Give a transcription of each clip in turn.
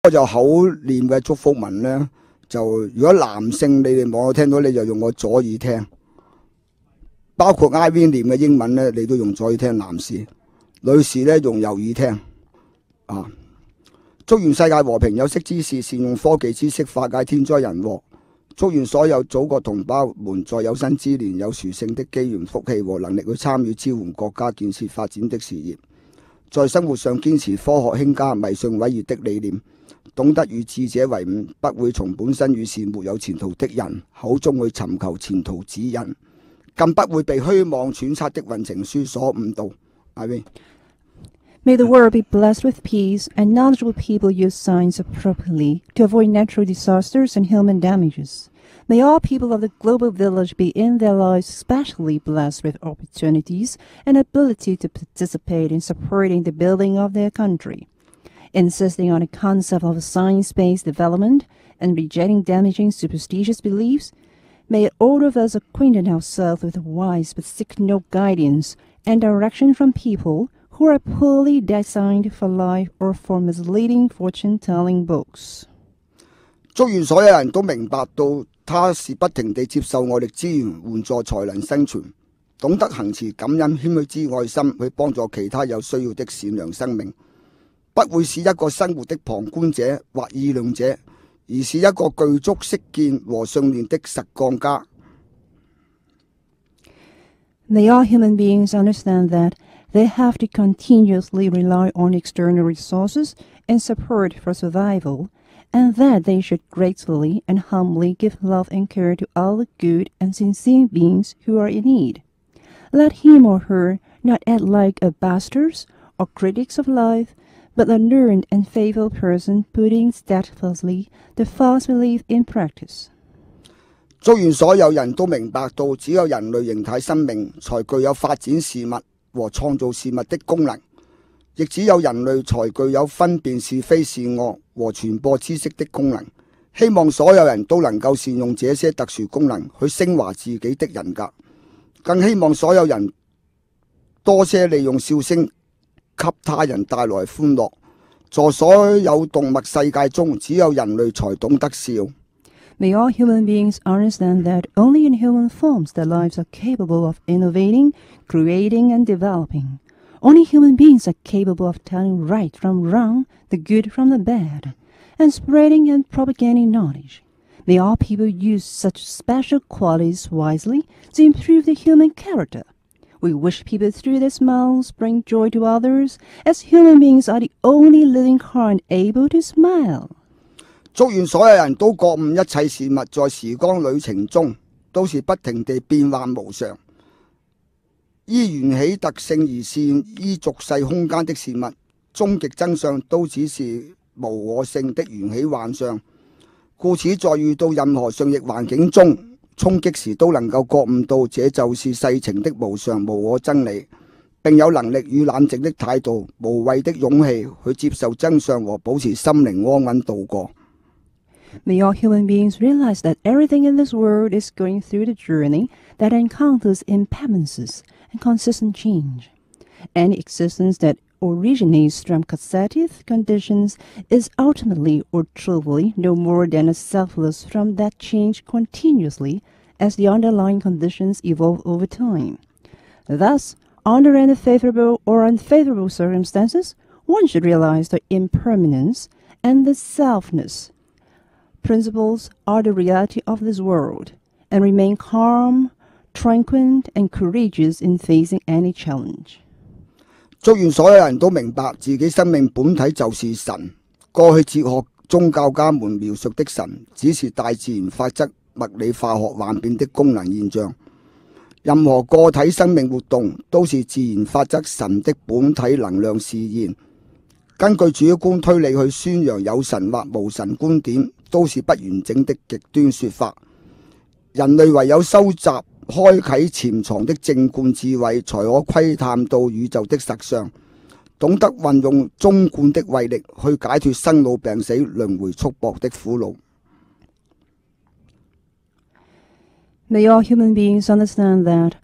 我就口念嘅祝福文咧，就如果男性你哋網友聽到，你就用個左耳聽。包括 IV 念嘅英文咧，你都用左耳聽，男士、女士咧用右耳聽。啊！祝願世界和平，有識之士善用科技知識化解天災人禍。祝願所有祖國同胞們在有生之年有殊勝的機緣、福氣和能力去參與支援國家建設發展的事業，在生活上堅持科學興家、迷信偉業的理念，懂得與智者為伍，不會從本身與是沒有前途的人口中去尋求前途指引，更不會被虛妄揣測的運程書所誤導。阿邊。May the world be blessed with peace, and knowledgeable people use science appropriately to avoid natural disasters and human damages. May all people of the global village be in their lives specially blessed with opportunities and ability to participate in supporting the building of their country. Insisting on the concept of science-based development and rejecting damaging superstitious beliefs, may all of us acquaint ourselves with wise but seek no guidance and direction from people who are poorly designed for life or for misleading fortune-telling books. 祝願所有人都明白到，他是不停地接受外力資源援助才能生存，懂得行持感恩謙虛之愛心去幫助其他有需要的善良生命，不會是一個生活的旁觀者或議論者，而是一個具足識見和信念的實幹家。May all human beings understand that they have to continuously rely on external resources and support for survival, and that they should gratefully and humbly give love and care to all the good and sincere beings who are in need. Let him or her not act like a bastards or critics of life, but a learned and faithful person putting steadfastly the false belief in practice. 祝願所有人都明白到，只有人類形態生命才具有發展事物和創造事物的功能，亦只有人類才具有分辨是非是惡和傳播知識的功能。希望所有人都能夠善用這些特殊功能去升華自己的人格，更希望所有人多些利用笑聲給他人帶來歡樂。在所有動物世界中，只有人類才懂得笑。May all human beings understand that only in human forms their lives are capable of innovating, creating, and developing. Only human beings are capable of telling right from wrong, the good from the bad, and spreading and propagating knowledge. May all people use such special qualities wisely to improve the human character. We wish people through their smiles bring joy to others, as human beings are the only living heart able to smile. 祝願所有人都覺悟一切事物在時光旅程中都是不停地變幻無常，依緣起特性而善依俗世空間的事物，終極真相都只是無我性的緣起幻象。故此在遇到任何順逆環境中衝擊時，都能夠覺悟到這就是世情的無常無我真理，並有能力與冷靜的態度、無畏的勇氣去接受真相和保持心靈安穩度過。May all human beings realize that everything in this world is going through the journey that encounters impermanences and consistent change. Any existence that originates from causative conditions is ultimately or truly no more than a selfless from that change continuously as the underlying conditions evolve over time. Thus, under any favorable or unfavorable circumstances, one should realize the impermanence and the selfness. Principles are the reality of this world, and remain calm, tranquil, and courageous in facing any challenge. 祝願所有人都明白自己生命本體就是神。過去哲學宗教家們描述的神，只是大自然法則物理化學幻變的功能現象。任何個體生命活動都是自然法則神的本體能量示現。根據主觀推理去宣揚有神或無神觀點，都是不完整的極端說法。人類唯有收集開啟潛藏的正觀智慧，才可窺探到宇宙的實相，懂得運用中觀的慧力去解脫生老病死、輪迴束縛的苦惱。May all human beings understand that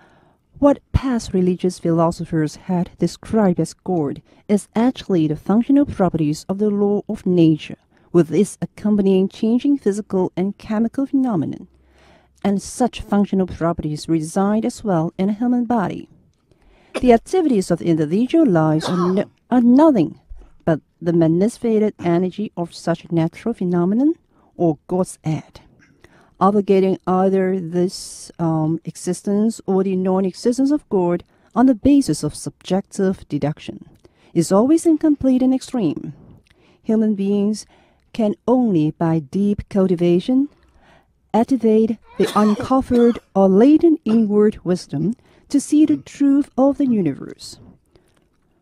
what past religious philosophers had described as God is actually the functional properties of the law of nature, with its accompanying changing physical and chemical phenomenon, and such functional properties reside as well in a human body. The activities of individual lives are nothing but the manifested energy of such natural phenomenon, or God's act, obligating either this existence or the non-existence of God on the basis of subjective deduction, is always incomplete and extreme. Human beings can only by deep cultivation activate the uncovered or latent inward wisdom to see the truth of the universe.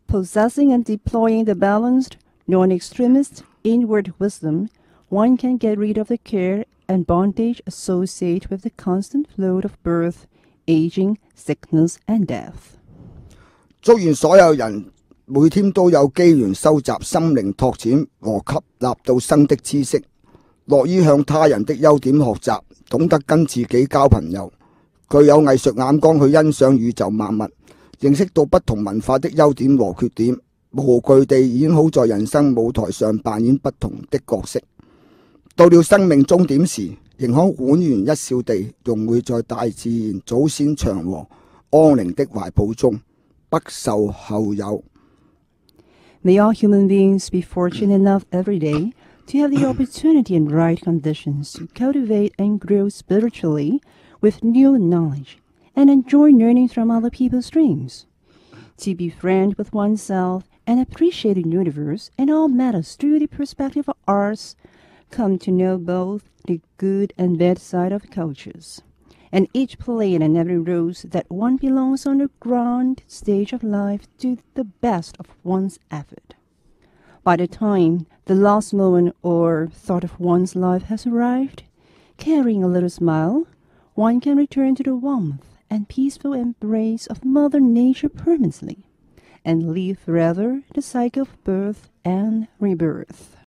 Possessing and deploying the balanced, non-extremist inward wisdom, one can get rid of the care and bondage associated with the constant flow of birth, aging, sickness, and death. 祝願所有人每天都有機緣收集心靈拓展和吸納到新的知識，樂於向他人的優點學習，懂得跟自己交朋友，具有藝術眼光去欣賞宇宙萬物，認識到不同文化的優點和缺點，無懼地演好在人生舞台上扮演不同的角色。到了生命終點時，仍可莞然一笑地融匯在大自然祖先祥和安寧的懷抱中，不受後有。May all human beings be fortunate enough every day to have the opportunity and right conditions to cultivate and grow spiritually with new knowledge and enjoy learning from other people's dreams, to befriend with oneself and appreciate the universe and all matters through the perspective of arts, come to know both the good and bad side of cultures, and each play and every role that one belongs on the grand stage of life to the best of one's effort. By the time the last moment or thought of one's life has arrived, carrying a little smile, one can return to the warmth and peaceful embrace of Mother Nature permanently, and live forever the cycle of birth and rebirth.